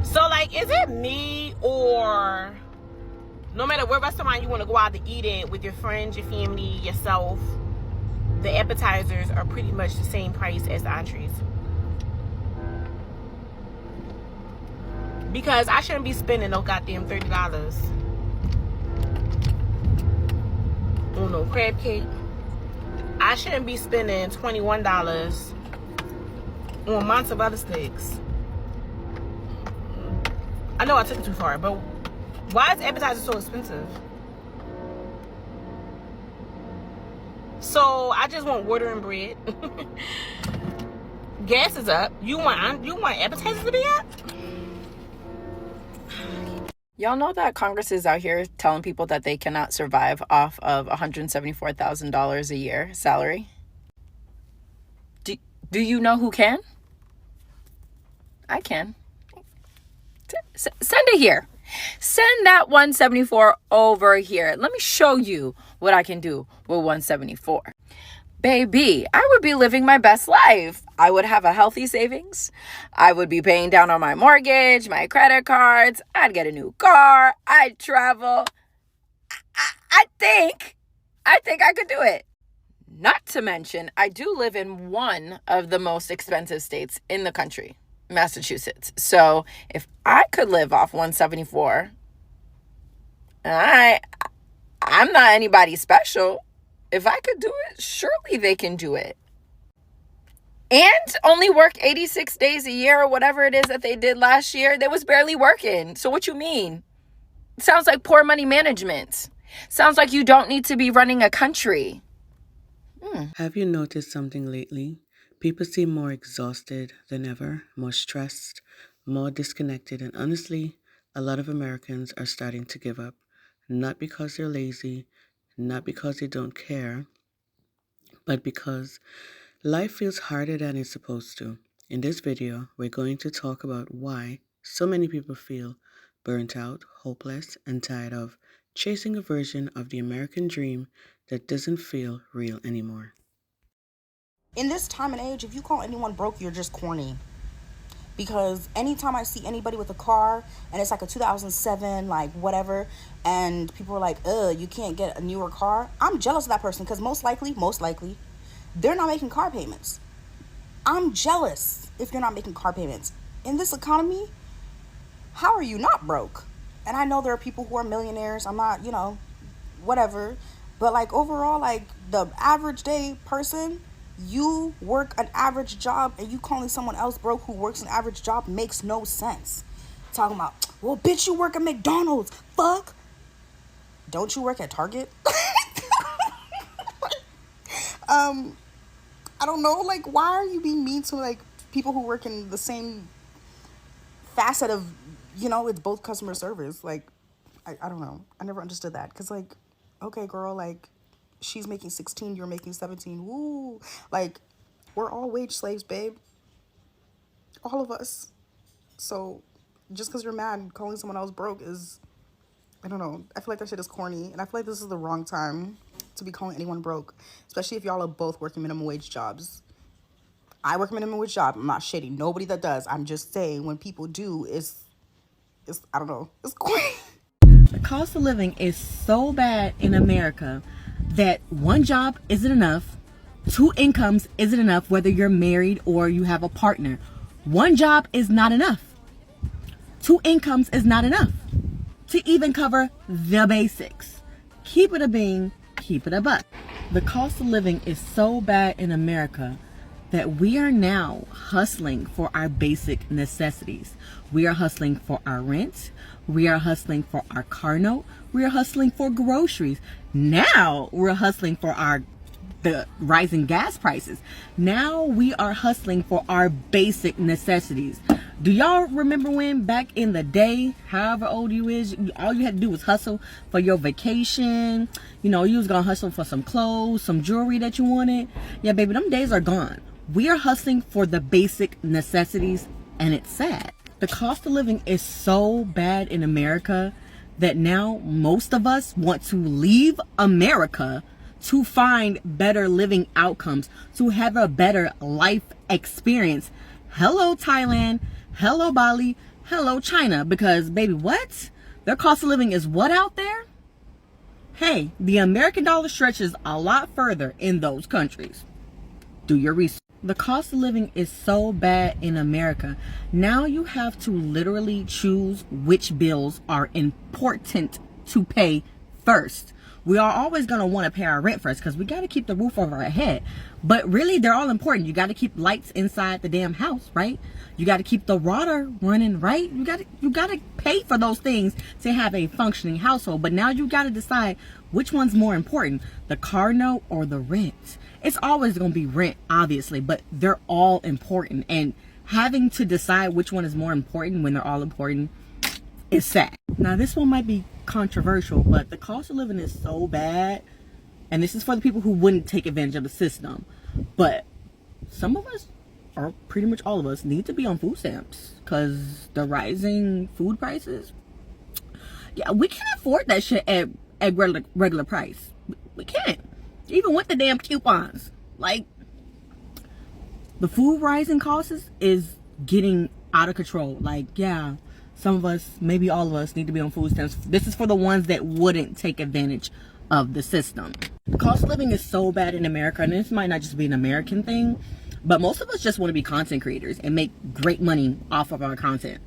So, like, is it me, or no matter what restaurant you want to go out to eat in with your friends, your family, yourself, the appetizers are pretty much the same price as the entrees? Because I shouldn't be spending no goddamn $30 on no crab cake. I shouldn't be spending $21 on mozzarella sticks. I know I took it too far, but why is appetizer so expensive? So I just want water and bread. Gas is up. You want appetizers to be up? Y'all know that Congress is out here telling people that they cannot survive off of $174,000 a year salary? Do you know who can? I can. Send it here. Send that 174 over here. Let me show you what I can do with 174. Baby, I would be living my best life. I would have a healthy savings. I would be paying down on my mortgage, my credit cards. I'd get a new car. I'd travel. I think I could do it. Not to mention, I do live in one of the most expensive states in the country, Massachusetts. So if I could live off 174, I'm not anybody special. If I could do it, surely they can do it. And only work 86 days a year or whatever it is that they did last year. They was barely working. So what you mean? It sounds like poor money management. Sounds like you don't need to be running a country. Have you noticed something lately? People seem more exhausted than ever, more stressed, more disconnected, and honestly, a lot of Americans are starting to give up. Not because they're lazy, not because they don't care, but because life feels harder than it's supposed to. In this video, we're going to talk about why so many people feel burnt out, hopeless, and tired of chasing a version of the American dream that doesn't feel real anymore. In this time and age, if you call anyone broke, you're just corny. Because anytime I see anybody with a car and it's like a 2007, like whatever, and people are like, you can't get a newer car, I'm jealous of that person because most likely, they're not making car payments. I'm jealous if you're not making car payments. In this economy, how are you not broke? And I know there are people who are millionaires. I'm not, whatever. But like overall, like the average day person, you work an average job and you calling someone else broke who works an average job makes no sense. Talking about, well, bitch, you work at McDonald's. Fuck. Don't you work at Target? I don't know. Like, why are you being mean to like people who work in the same facet of, it's both customer service? Like, I don't know. I never understood that. Because like, okay, girl, like, she's making 16, you're making 17. Woo. Like, we're all wage slaves, babe. All of us. So just because you're mad calling someone else broke is, I don't know. I feel like that shit is corny. And I feel like this is the wrong time to be calling anyone broke. Especially if y'all are both working minimum wage jobs. I work a minimum wage job. I'm not shady. Nobody that does. I'm just saying when people do, it's I don't know. It's corny. The cost of living is so bad in America that one job isn't enough, two incomes isn't enough, whether you're married or you have a partner. One job is not enough. Two incomes is not enough to even cover the basics. Keep it a bean, keep it a buck. The cost of living is so bad in America that we are now hustling for our basic necessities. We are hustling for our rent. We are hustling for our car note. We are hustling for groceries. Now we're hustling for the rising gas prices. Now we are hustling for our basic necessities. Do y'all remember when back in the day, however old you is, all you had to do was hustle for your vacation? You was gonna hustle for some clothes, some jewelry that you wanted. Yeah, baby, them days are gone. We are hustling for the basic necessities, and it's sad. The cost of living is so bad in America that now most of us want to leave America to find better living outcomes, to have a better life experience. Hello, Thailand. Hello, Bali. Hello, China, because baby, what? Their cost of living is what out there? Hey, the American dollar stretches a lot further in those countries. Do your research. The cost of living is so bad in America. Now you have to literally choose which bills are important to pay first. We are always going to want to pay our rent first because we got to keep the roof over our head. But really, they're all important. You got to keep lights inside the damn house, right? You got to keep the water running, right? You got to pay for those things to have a functioning household. But now you got to decide which one's more important, the car note or the rent. It's always going to be rent, obviously, but they're all important. And having to decide which one is more important when they're all important is sad. Now, this one might be controversial, but the cost of living is so bad, and this is for the people who wouldn't take advantage of the system, but some of us, or pretty much all of us, need to be on food stamps because the rising food prices, yeah, we can't afford that shit at regular price. We can't, even with the damn coupons. Like, the food rising costs is getting out of control. Like, yeah, some of us, maybe all of us, need to be on food stamps. This is for the ones that wouldn't take advantage of the system. The cost of living is so bad in America, and this might not just be an American thing, but most of us just want to be content creators and make great money off of our content.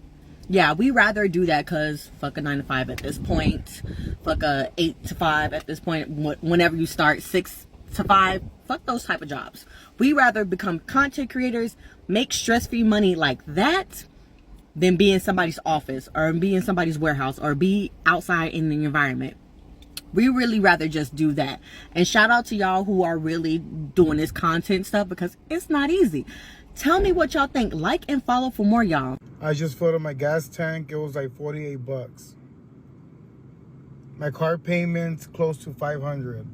Yeah, we rather do that because fuck a 9 to 5 at this point. Fuck a 8 to 5 at this point. Whenever you start 6 to 5, fuck those type of jobs. We rather become content creators, make stress-free money like that, than be in somebody's office or be in somebody's warehouse or be outside in the environment. We really rather just do that. And shout out to y'all who are really doing this content stuff because it's not easy. Tell me what y'all think. Like and follow for more, y'all. I just filled up my gas tank. It was like 48 bucks. My car payment's close to 500.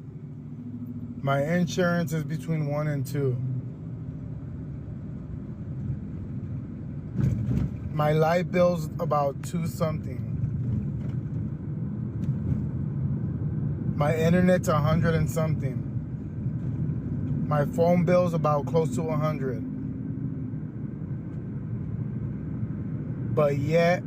My insurance is between 1 and 2. My light bill's about 2 something. My internet's 100 and something. My phone bill's about close to 100. But yet,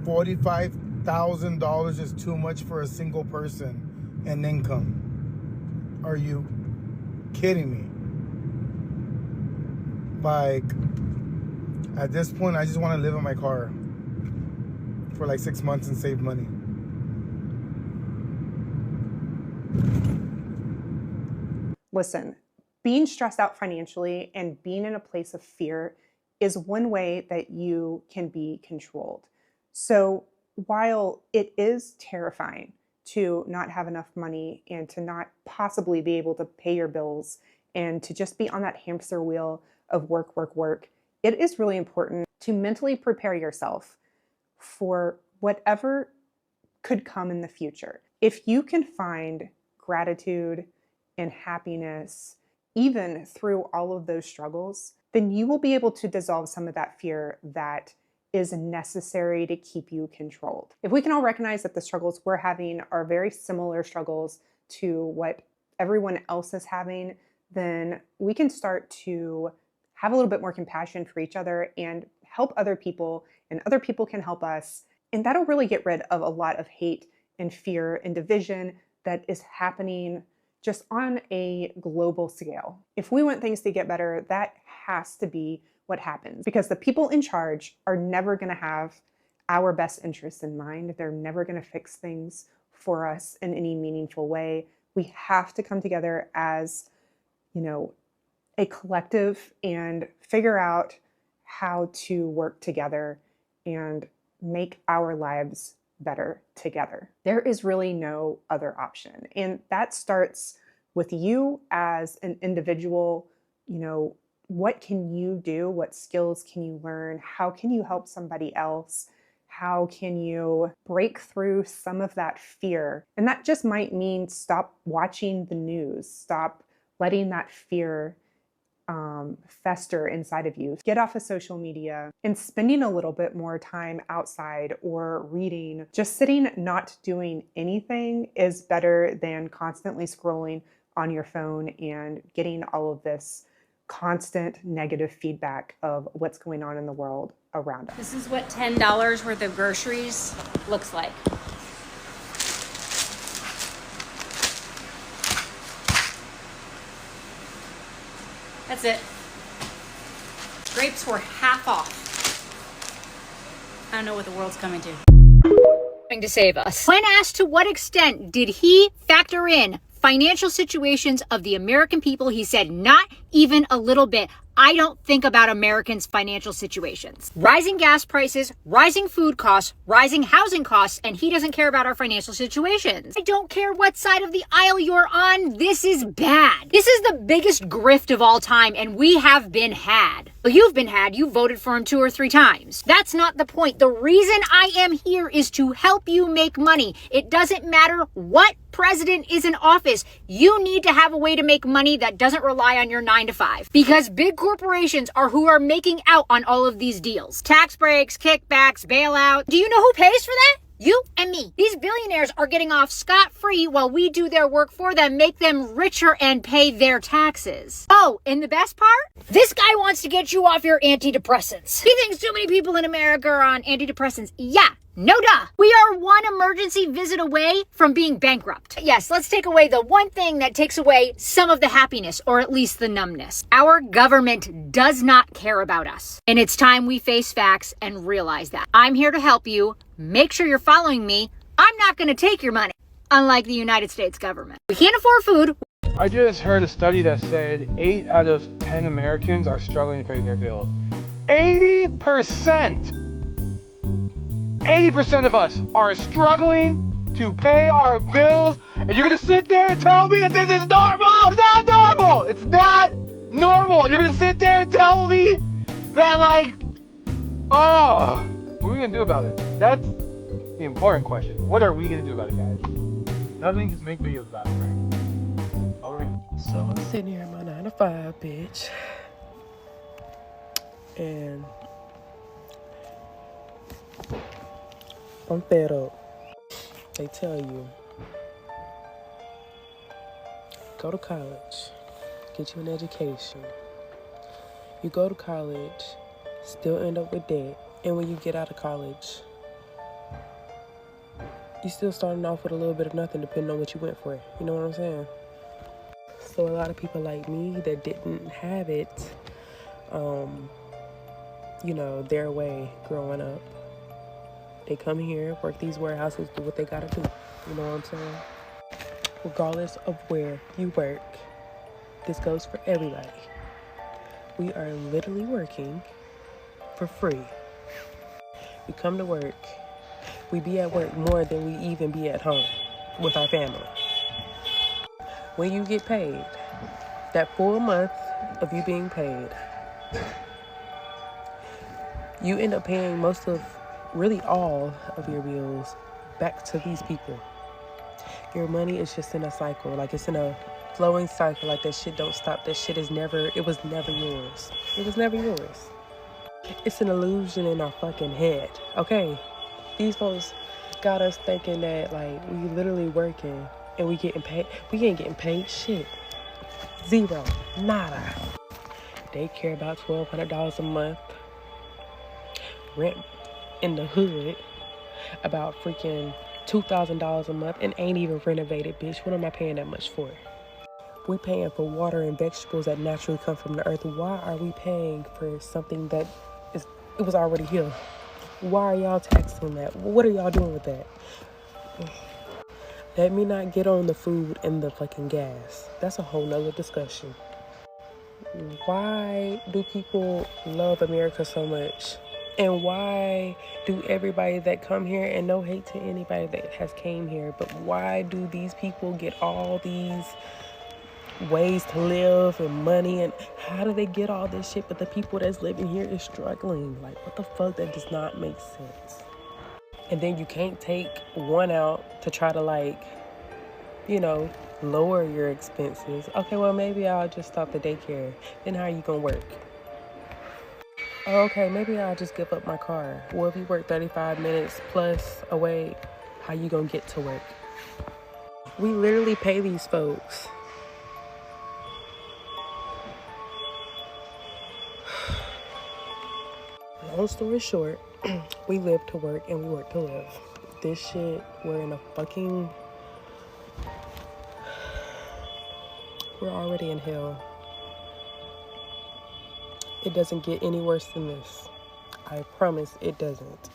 $45,000 is too much for a single person in income. Are you kidding me? Like, at this point, I just want to live in my car for like 6 months and save money. Listen, being stressed out financially and being in a place of fear is one way that you can be controlled. So while it is terrifying to not have enough money and to not possibly be able to pay your bills and to just be on that hamster wheel of work, work, work, it is really important to mentally prepare yourself for whatever could come in the future. If you can find gratitude and happiness, even through all of those struggles, then you will be able to dissolve some of that fear that is necessary to keep you controlled. If we can all recognize that the struggles we're having are very similar struggles to what everyone else is having, then we can start to have a little bit more compassion for each other and help other people, and other people can help us. And that'll really get rid of a lot of hate and fear and division that is happening just on a global scale. If we want things to get better, that has to be what happens, because the people in charge are never going to have our best interests in mind. They're never going to fix things for us in any meaningful way. We have to come together as, a collective and figure out how to work together and make our lives better together. There is really no other option. And that starts with you as an individual. What can you do? What skills can you learn? How can you help somebody else? How can you break through some of that fear? And that just might mean stop watching the news, stop letting that fear fester inside of you. Get off of social media and spending a little bit more time outside or reading. Just sitting, not doing anything is better than constantly scrolling on your phone and getting all of this constant negative feedback of what's going on in the world around us. This is what $10 worth of groceries looks like. That's it. Grapes were half off. I don't know what the world's coming to. To save us. When asked to what extent did he factor in financial situations of the American people, he said, not even a little bit. I don't think about Americans' financial situations. Rising gas prices, rising food costs, rising housing costs, and he doesn't care about our financial situations. I don't care what side of the aisle you're on. This is bad. This is the biggest grift of all time, and we have been had. Well, you've been had. You voted for him 2 or 3 times. That's not the point. The reason I am here is to help you make money. It doesn't matter what president is in office. You need to have a way to make money that doesn't rely on your 9 to 5. Because big corporations are who are making out on all of these deals. Tax breaks, kickbacks, bailout. Do you know who pays for that? You and me. These billionaires are getting off scot-free while we do their work for them, make them richer, and pay their taxes. Oh, and the best part? This guy wants to get you off your antidepressants. He thinks too many people in America are on antidepressants. Yeah. No duh. We are one emergency visit away from being bankrupt. Yes, let's take away the one thing that takes away some of the happiness, or at least the numbness. Our government does not care about us. And it's time we face facts and realize that. I'm here to help you. Make sure you're following me. I'm not going to take your money, unlike the United States government. We can't afford food. I just heard a study that said 8 out of 10 Americans are struggling to pay their bills. 80%! 80% of us are struggling to pay our bills, and you're gonna sit there and tell me that this is normal? It's not normal! It's not normal! You're gonna sit there and tell me that, like, oh, what are we gonna do about it? That's the important question. What are we gonna do about it, guys? Nothing, just make videos about it, right? All right. So I'm sitting here in my 9 to 5, bitch. And I'm fed up. They tell you, go to college, get you an education. You go to college, still end up with debt. And when you get out of college, you still starting off with a little bit of nothing depending on what you went for. You know what I'm saying? So a lot of people like me that didn't have it, you know, their way growing up. They come here, work these warehouses, do what they gotta do. You know what I'm saying? Regardless of where you work, this goes for everybody. We are literally working for free. We come to work. We be at work more than we even be at home with our family. When you get paid, that full month of you being paid, you end up paying most of, really all of your bills back to these people. Your money is just in a cycle, like it's in a flowing cycle, like that shit don't stop. That shit is never, it was never yours. It was never yours. It's an illusion in our fucking head, okay? These folks got us thinking that, like, we literally working and we getting paid. We ain't getting paid shit. Zero. Nada. They care about $1,200 a month. Rent in the hood about freaking $2,000 a month and ain't even renovated, bitch. What am I paying that much for? We paying for water and vegetables that naturally come from the earth. Why are we paying for something that it was already here? Why are y'all taxing that? What are y'all doing with that? Let me not get on the food and the fucking gas. That's a whole nother discussion. Why do people love America so much? And why do everybody that come here, and no hate to anybody that has came here, but why do these people get all these ways to live and money, and how do they get all this shit, but the people that's living here is struggling? Like, what the fuck? That does not make sense. And then you can't take one out to try to, like, you know, lower your expenses. Okay, well, maybe I'll just stop the daycare. Then how are you gonna work? Okay, maybe I'll just give up my car. Well, if you work 35 minutes plus away, how you gonna get to work? We literally pay these folks long story short, we live to work and we work to live. This shit, we're already in hell. It doesn't get any worse than this. I promise it doesn't.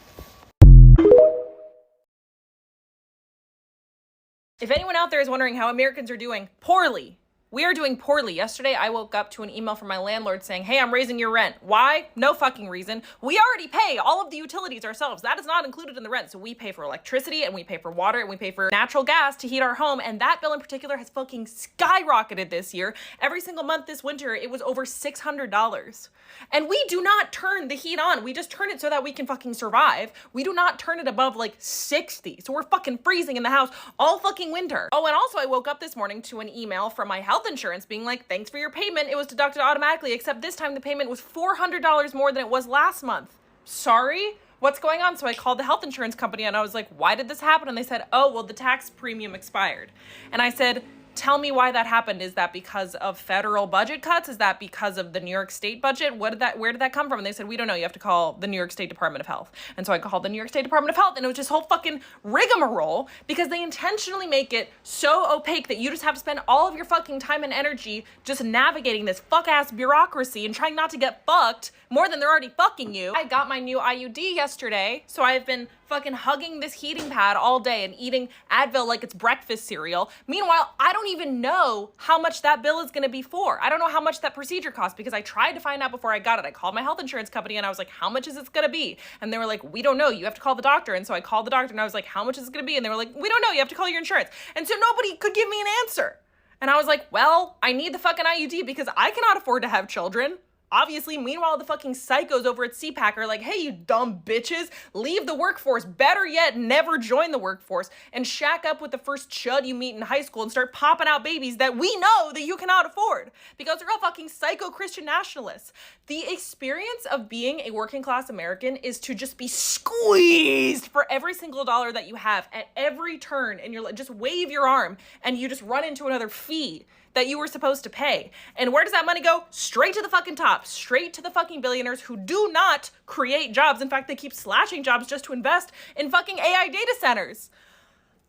If anyone out there is wondering how Americans are doing, poorly. We are doing poorly. Yesterday, I woke up to an email from my landlord saying, hey, I'm raising your rent. Why? No fucking reason. We already pay all of the utilities ourselves. That is not included in the rent. So we pay for electricity and we pay for water and we pay for natural gas to heat our home. And that bill in particular has fucking skyrocketed this year. Every single month this winter, it was over $600. And we do not turn the heat on. We just turn it so that we can fucking survive. We do not turn it above like 60. So we're fucking freezing in the house all fucking winter. Oh, and also I woke up this morning to an email from my health insurance being like, thanks for your payment. It was deducted automatically, except this time the payment was $400 more than it was last month. Sorry? What's going on? So I called the health insurance company and I was like, why did this happen? And they said, oh, well, the tax premium expired. And I said, tell me why that happened. Is that because of federal budget cuts? Is that because of the New York State budget? Where did that come from? And they said, we don't know. You have to call the New York State Department of Health. And so I called the New York State Department of Health and it was just whole fucking rigmarole because they intentionally make it so opaque that you just have to spend all of your fucking time and energy just navigating this fuck ass bureaucracy and trying not to get fucked more than they're already fucking you. I got my new IUD yesterday, so I've been fucking hugging this heating pad all day and eating Advil like it's breakfast cereal. Meanwhile, I don't even know how much that bill is gonna be for. I don't know how much that procedure costs because I tried to find out before I got it. I called my health insurance company and I was like, how much is it gonna be? And they were like, we don't know, you have to call the doctor. And so I called the doctor and I was like, how much is it gonna be? And they were like, we don't know, you have to call your insurance. And so nobody could give me an answer. And I was like, well, I need the fucking IUD because I cannot afford to have children. Obviously, meanwhile, the fucking psychos over at CPAC are like, hey, you dumb bitches, leave the workforce. Better yet, never join the workforce and shack up with the first chud you meet in high school and start popping out babies that we know that you cannot afford because they're all fucking psycho Christian nationalists. The experience of being a working class American is to just be squeezed for every single dollar that you have at every turn, and you're like, just wave your arm and you just run into another fee that you were supposed to pay. And where does that money go? Straight to the fucking top, straight to the fucking billionaires who do not create jobs. In fact, they keep slashing jobs just to invest in fucking AI data centers.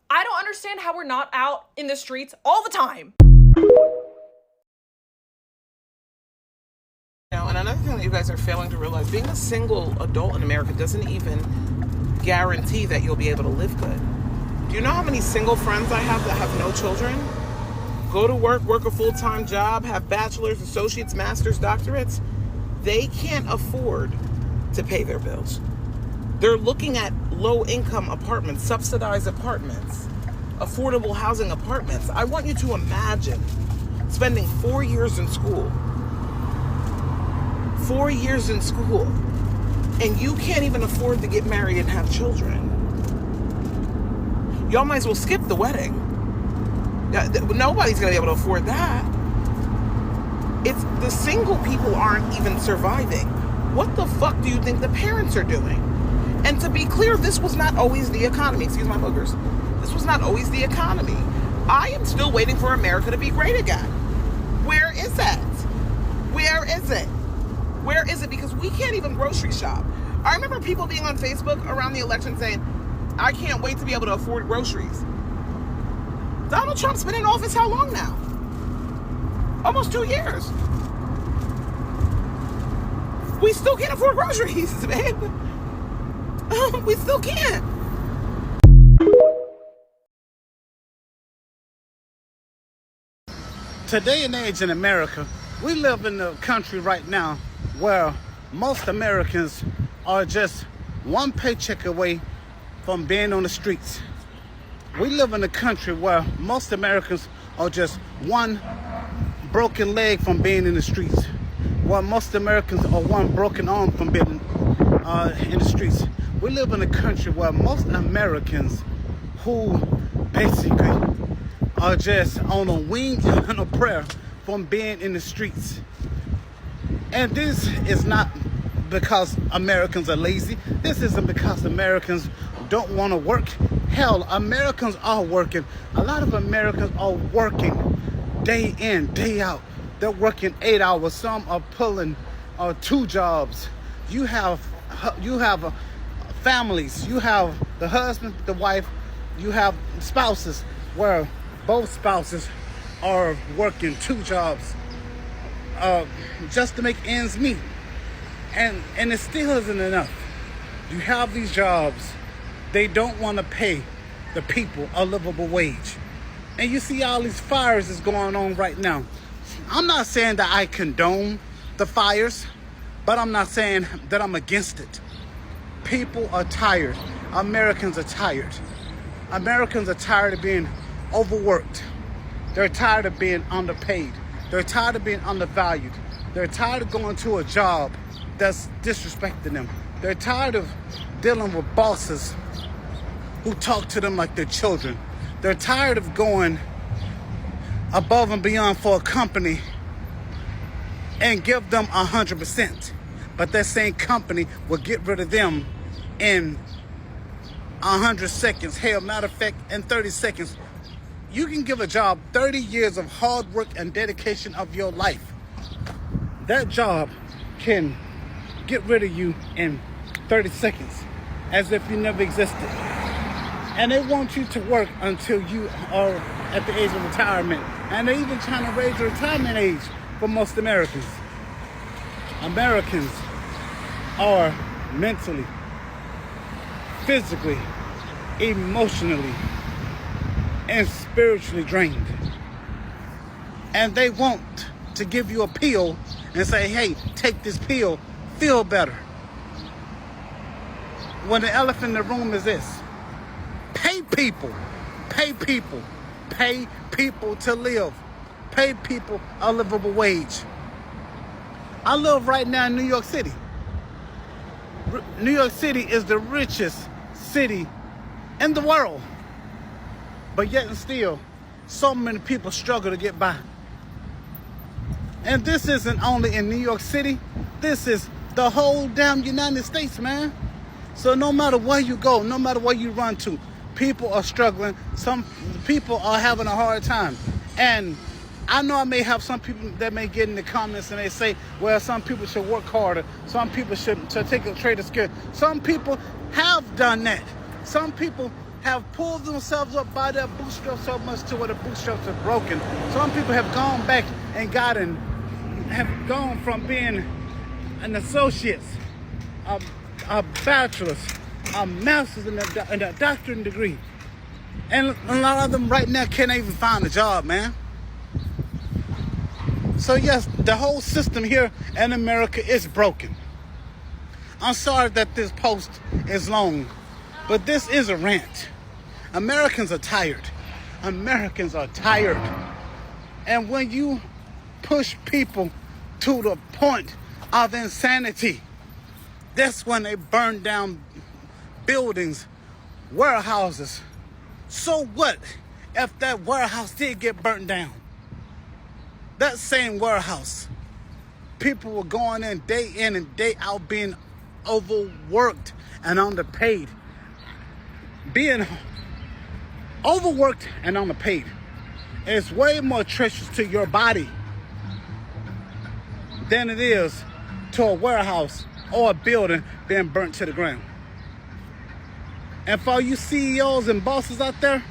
I don't understand how we're not out in the streets all the time. Now, and another thing that you guys are failing to realize, being a single adult in America doesn't even guarantee that you'll be able to live good. Do you know how many single friends I have that have no children? Go to work a full-time job, have bachelor's, associates, master's, doctorates. They can't afford to pay their bills. They're looking at low-income apartments, subsidized apartments, affordable housing apartments. I want you to imagine spending 4 years in school, 4 years in school, and you can't even afford to get married and have children. Y'all might as well skip the wedding. Nobody's gonna be able to afford that. It's the single people aren't even surviving. What the fuck do you think the parents are doing? And to be clear, this was not always the economy. Excuse my boogers. This was not always the economy. I am still waiting for America to be great again. Where is that? Where is it? Where is it? Because we can't even grocery shop. I remember people being on Facebook around the election saying, I can't wait to be able to afford groceries. Donald Trump's been in office how long now? Almost 2 years. We still can't afford groceries, babe. We still can't. Today and age in America, we live in a country right now where most Americans are just one paycheck away from being on the streets. We live in a country where most Americans are just one broken leg from being in the streets. While most Americans are one broken arm from being in the streets. We live in a country where most Americans who basically are just on a wing and a prayer from being in the streets. And this is not because Americans are lazy. This isn't because Americans don't want to work. Hell, Americans are working. A lot of Americans are working day in, day out. They're working 8 hours. Some are pulling 2 jobs. You have families. You have the husband, the wife. You have spouses where both spouses are working 2 jobs just to make ends meet, and it still isn't enough. You have these jobs, they don't want to pay the people a livable wage, and you see all these fires that's going on right now. I'm not saying that I condone the fires, but I'm not saying that I'm against it. People are tired. Americans are tired. Americans are tired of being overworked. They're tired of being underpaid. They're tired of being undervalued. They're tired of going to a job that's disrespecting them. They're tired of dealing with bosses who talk to them like they're children. They're tired of going above and beyond for a company and give them 100%. But that same company will get rid of them in 100 seconds. Hell, matter of fact, in 30 seconds. You can give a job 30 years of hard work and dedication of your life. That job can get rid of you in 30 seconds, as if you never existed. And they want you to work until you are at the age of retirement. And they're even trying to raise the retirement age for most Americans. Americans are mentally, physically, emotionally, and spiritually drained. And they want to give you a pill and say, hey, take this pill, feel better. When the elephant in the room is this: pay people to live, pay people a livable wage. I live right now in New York City. New York City is the richest city in the world. But yet and still, so many people struggle to get by. And this isn't only in New York City. This is the whole damn United States, man. So no matter where you go, no matter where you run to, people are struggling. Some people are having a hard time. And I know I may have some people that may get in the comments and they say, well, some people should work harder. Some people should take a trade of skill. Some people have done that. Some people have pulled themselves up by their bootstraps so much to where the bootstraps are broken. Some people have gone back and have gone from being an associate, a bachelor's, a master's, and a doctorate degree. And a lot of them right now can't even find a job, man. So yes, the whole system here in America is broken. I'm sorry that this post is long, but this is a rant. Americans are tired. Americans are tired. And when you push people to the point of insanity, that's when they burn down buildings, warehouses. So what if that warehouse did get burnt down? That same warehouse, people were going in and day out being overworked and underpaid. Being overworked and underpaid is way more treacherous to your body than it is to a warehouse or a building being burnt to the ground. And for you CEOs and bosses out there,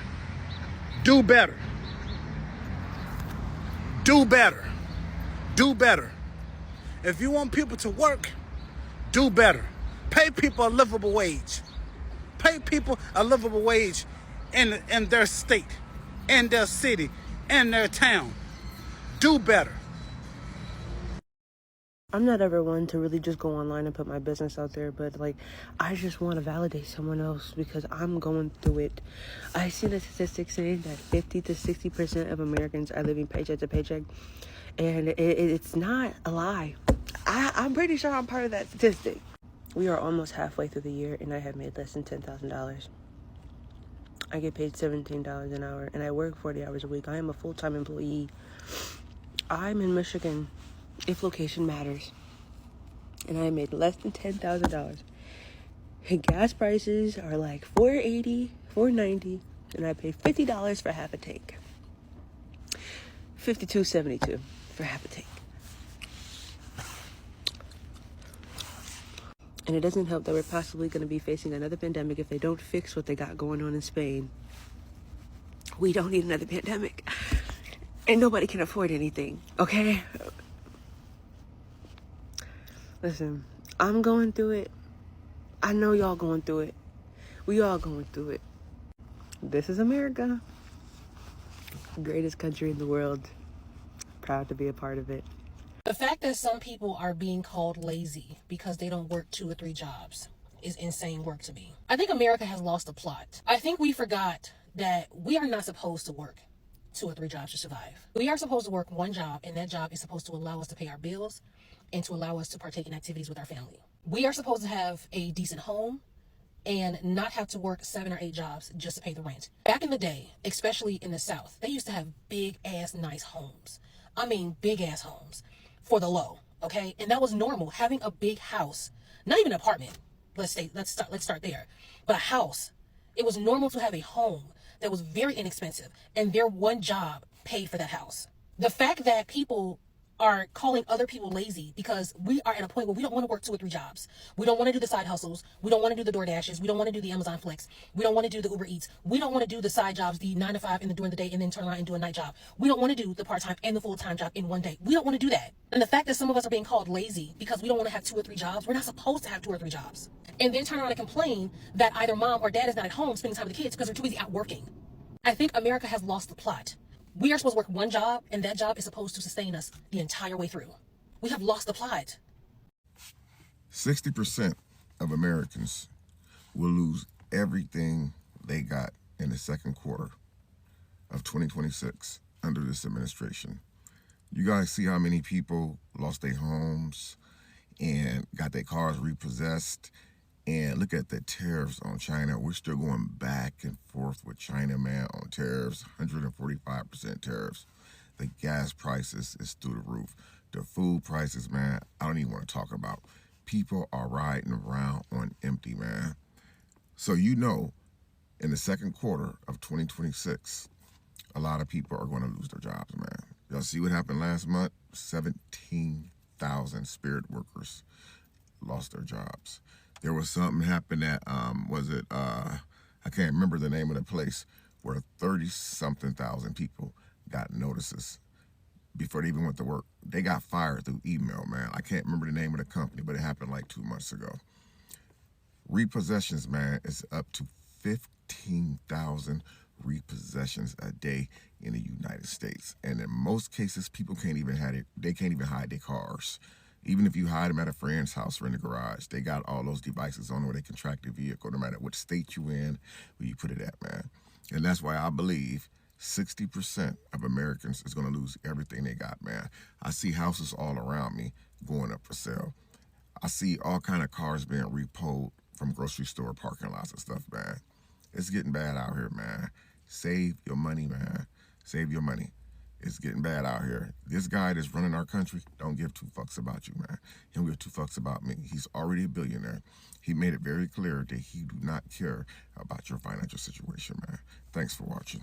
do better. Do better. Do better. If you want people to work, do better. Pay people a livable wage. Pay people a livable wage in their state, in their city, in their town. Do better. I'm not ever one to really just go online and put my business out there, but like, I just want to validate someone else because I'm going through it. I see the statistics saying that 50 to 60% of Americans are living paycheck to paycheck, and it's not a lie. I'm pretty sure I'm part of that statistic. We are almost halfway through the year, and I have made less than $10,000. I get paid $17 an hour, and I work 40 hours a week. I am a full-time employee. I'm in Michigan, if location matters, and I made less than $10,000. And gas prices are like $4.80, $4.90, and I pay $50 for half a tank. $52.72 for half a tank. And it doesn't help that we're possibly going to be facing another pandemic if they don't fix what they got going on in Spain. We don't need another pandemic. And nobody can afford anything, okay? Listen, I'm going through it. I know y'all going through it. We all going through it. This is America. Greatest country in the world. Proud to be a part of it. The fact that some people are being called lazy because they don't work 2 or 3 jobs is insane work to me. I think America has lost the plot. I think we forgot that we are not supposed to work 2 or 3 jobs to survive. We are supposed to work 1 job, and that job is supposed to allow us to pay our bills and to allow us to partake in activities with our family. We are supposed to have a decent home and not have to work 7 or 8 jobs just to pay the rent. Back in the day, especially in the South, they used to have big ass nice homes. I mean, big ass homes for the low, okay? And that was normal. Having a big house, not even an apartment. Let's start there. But a house. It was normal to have a home that was very inexpensive, and their 1 job paid for that house. The fact that people are calling other people lazy because we are at a point where we don't want to work 2 or 3 jobs. We don't want to do the side hustles. We don't want to do the DoorDashes. We don't want to do the Amazon Flex. We don't want to do the Uber Eats. We don't want to do the side jobs, the 9 to 5 during the day and then turn around and do a night job. We don't want to do the part-time and the full-time job in one day. We don't want to do that. And the fact that some of us are being called lazy because we don't want to have 2 or 3 jobs, we're not supposed to have 2 or 3 jobs. And then turn around and complain that either mom or dad is not at home spending time with the kids because they're too busy out working. I think America has lost the plot. We are supposed to work 1 job, and that job is supposed to sustain us the entire way through. We have lost the plot. 60% of Americans will lose everything they got in the second quarter of 2026 under this administration. You guys see how many people lost their homes and got their cars repossessed. And look at the tariffs on China. We're still going back and forth with China, man, on tariffs, 145% tariffs. The gas prices is through the roof. The food prices, man, I don't even want to talk about. People are riding around on empty, man. So you know, in the second quarter of 2026, a lot of people are going to lose their jobs, man. Y'all see what happened last month? 17,000 spirit workers lost their jobs. There was something happened at, I can't remember the name of the place, where 30-something thousand people got notices before they even went to work. They got fired through email, man. I can't remember the name of the company, but it happened like 2 months ago. Repossessions, man, is up to 15,000 repossessions a day in the United States. And in most cases, people can't even hide their cars. Even if you hide them at a friend's house or in the garage, they got all those devices on where they can track the vehicle, no matter what state you in, where you put it at, man. And that's why I believe 60% of Americans is going to lose everything they got, man. I see houses all around me going up for sale. I see all kind of cars being repoed from grocery store parking lots and stuff, man. It's getting bad out here, man. Save your money, man. Save your money. It's getting bad out here. This guy that's running our country don't give 2 fucks about you, man. He don't give 2 fucks about me. He's already a billionaire. He made it very clear that he do not care about your financial situation, man. Thanks for watching.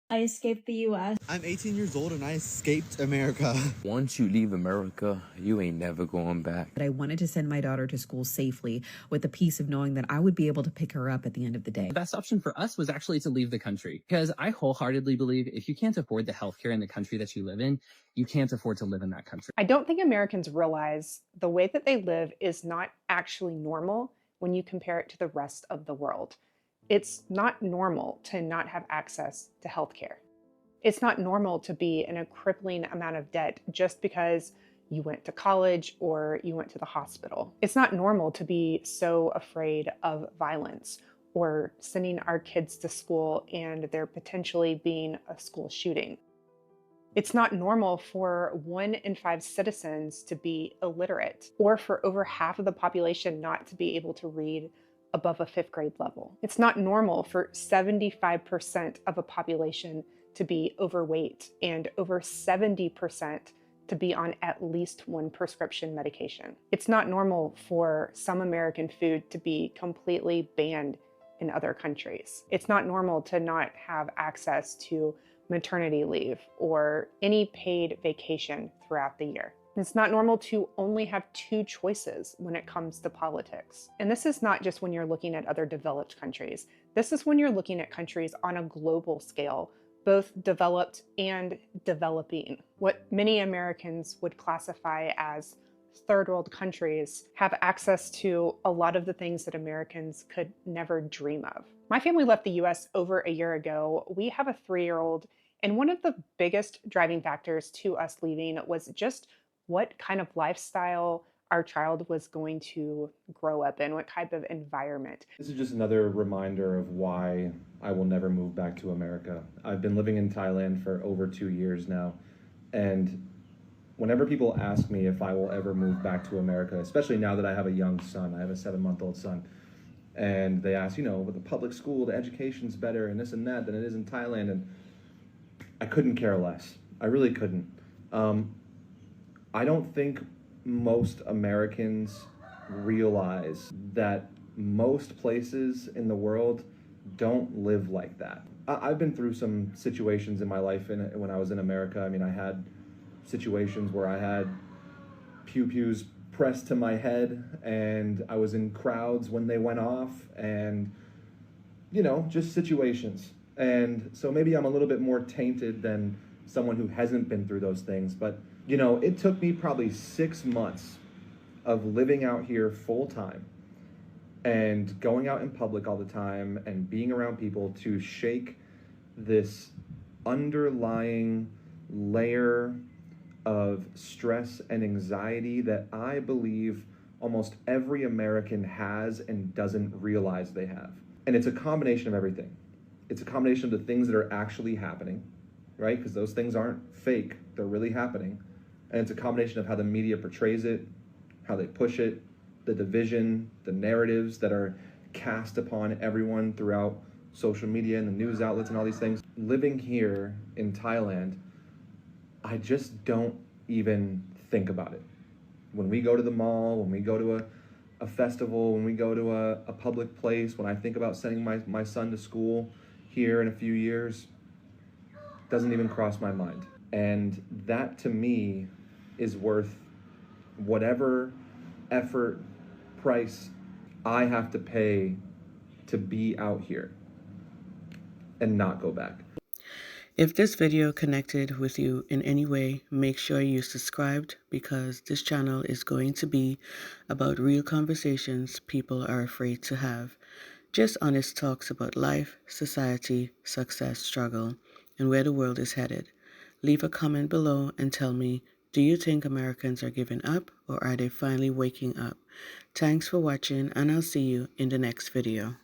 I escaped the U.S. I'm 18 years old and I escaped America. Once you leave America, you ain't never going back. But I wanted to send my daughter to school safely with the peace of knowing that I would be able to pick her up at the end of the day. The best option for us was actually to leave the country, because I wholeheartedly believe if you can't afford the healthcare in the country that you live in, you can't afford to live in that country. I don't think Americans realize the way that they live is not actually normal when you compare it to the rest of the world. It's not normal to not have access to healthcare. It's not normal to be in a crippling amount of debt just because you went to college or you went to the hospital. It's not normal to be so afraid of violence or sending our kids to school and there potentially being a school shooting. It's not normal for 1 in 5 citizens to be illiterate or for over half of the population not to be able to read above a 5th grade level. It's not normal for 75% of a population to be overweight and over 70% to be on at least 1 prescription medication. It's not normal for some American food to be completely banned in other countries. It's not normal to not have access to maternity leave or any paid vacation throughout the year. It's not normal to only have two choices when it comes to politics. And this is not just when you're looking at other developed countries. This is when you're looking at countries on a global scale, both developed and developing. What many Americans would classify as third world countries have access to a lot of the things that Americans could never dream of. My family left the US over a year ago. We have a 3-year-old, and one of the biggest driving factors to us leaving was just what kind of lifestyle our child was going to grow up in, what type of environment. This is just another reminder of why I will never move back to America. I've been living in Thailand for over 2 years now, and whenever people ask me if I will ever move back to America, especially now that I have a young son, I have a 7-month-old son, and they ask, with the public school, the education's better and this and that than it is in Thailand, and I couldn't care less. I really couldn't. I don't think most Americans realize that most places in the world don't live like that. I've been through some situations in my life when I was in America. I mean, I had situations where I had pew-pews pressed to my head and I was in crowds when they went off and, just situations. And so maybe I'm a little bit more tainted than someone who hasn't been through those things, but it took me probably 6 months of living out here full time and going out in public all the time and being around people to shake this underlying layer of stress and anxiety that I believe almost every American has and doesn't realize they have. And it's a combination of everything. It's a combination of the things that are actually happening, right? Because those things aren't fake, they're really happening. And it's a combination of how the media portrays it, how they push it, the division, the narratives that are cast upon everyone throughout social media and the news outlets and all these things. Living here in Thailand, I just don't even think about it. When we go to the mall, when we go to a festival, when we go to a public place, when I think about sending my son to school here in a few years, doesn't even cross my mind. And that to me is worth whatever effort, price I have to pay to be out here and not go back. If this video connected with you in any way, make sure you subscribed because this channel is going to be about real conversations people are afraid to have. Just honest talks about life, society, success, struggle, and where the world is headed. Leave a comment below and tell me, do you think Americans are giving up or are they finally waking up? Thanks for watching and I'll see you in the next video.